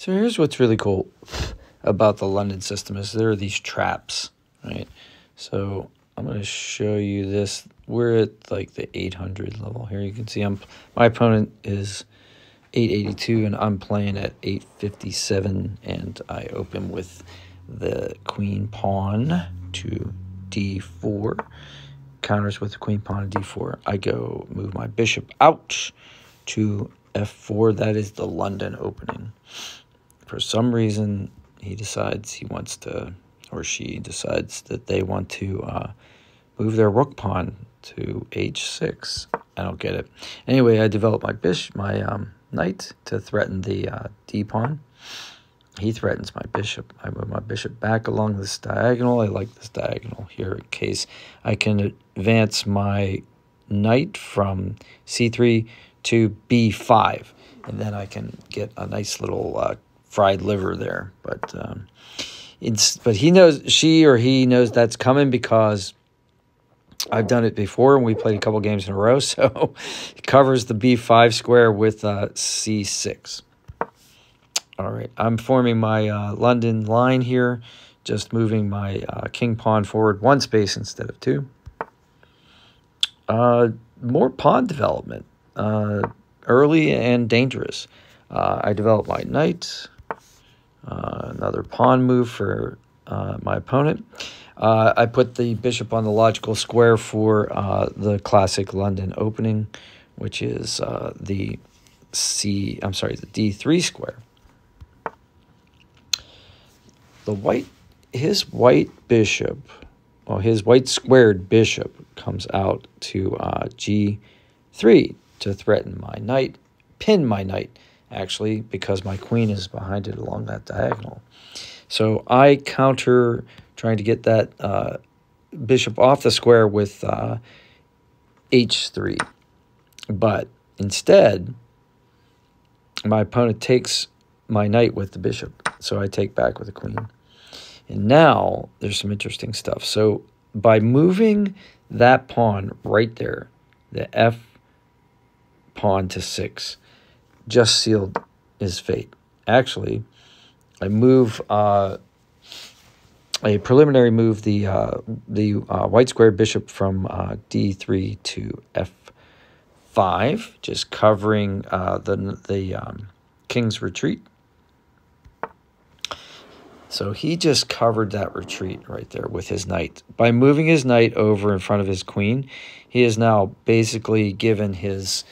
So here's what's really cool about the London system is there are these traps, right? So I'm going to show you this. We're at like the 800 level here. You can see my opponent is 882 and I'm playing at 857, and I open with the queen pawn to d4, counters with the queen pawn to d4. I go move my bishop out to f4. That is the London opening. For some reason, he decides he wants to, or she decides that they want to move their rook pawn to h6. I don't get it. Anyway, I develop my knight to threaten the d pawn. He threatens my bishop. I move my bishop back along this diagonal. I like this diagonal here in case I can advance my knight from c3 to b5, and then I can get a nice little fried liver there. But he knows, she or he knows that's coming because I've done it before and we played a couple games in a row. So it covers the b5 square with c6. All right, I'm forming my London line here, just moving my king pawn forward one space instead of two. More pawn development, early and dangerous. I develop my knight, another pawn move for my opponent. I put the bishop on the logical square for the classic London opening, which is the d3 square. His white squared bishop comes out to g3 to threaten my knight, pin my knight, actually, because my queen is behind it along that diagonal. So I counter trying to get that bishop off the square with h3. But instead, my opponent takes my knight with the bishop, so I take back with the queen. And now there's some interesting stuff. So by moving that pawn right there, the f pawn to 6, just sealed his fate. Actually, I move a preliminary move the white square bishop from d3 to f5, just covering the king's retreat. So he just covered that retreat right there with his knight. By moving his knight over in front of his queen, he has now basically given his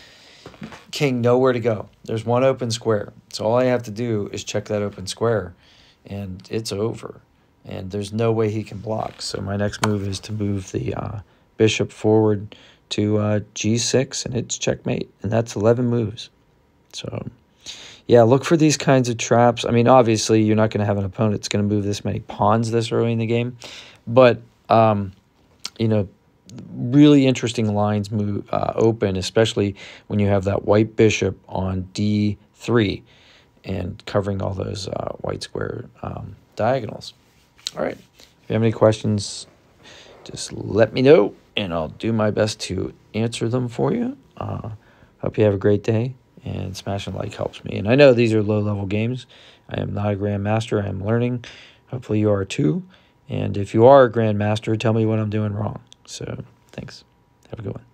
king nowhere to go. There's one open square. So all I have to do is check that open square, and it's over. And there's no way he can block. So my next move is to move the bishop forward to g6, and it's checkmate. And that's 11 moves. So yeah, look for these kinds of traps. I mean, obviously, you're not going to have an opponent that's going to move this many pawns this early in the game. But, you know, really interesting lines move open, especially when you have that white bishop on d3 and covering all those white square diagonals. All right. If you have any questions, just let me know, and I'll do my best to answer them for you. Hope you have a great day. And smashing like helps me. And I know these are low-level games. I am not a grandmaster. I am learning. Hopefully you are too. And if you are a grandmaster, tell me what I'm doing wrong. So thanks. Have a good one.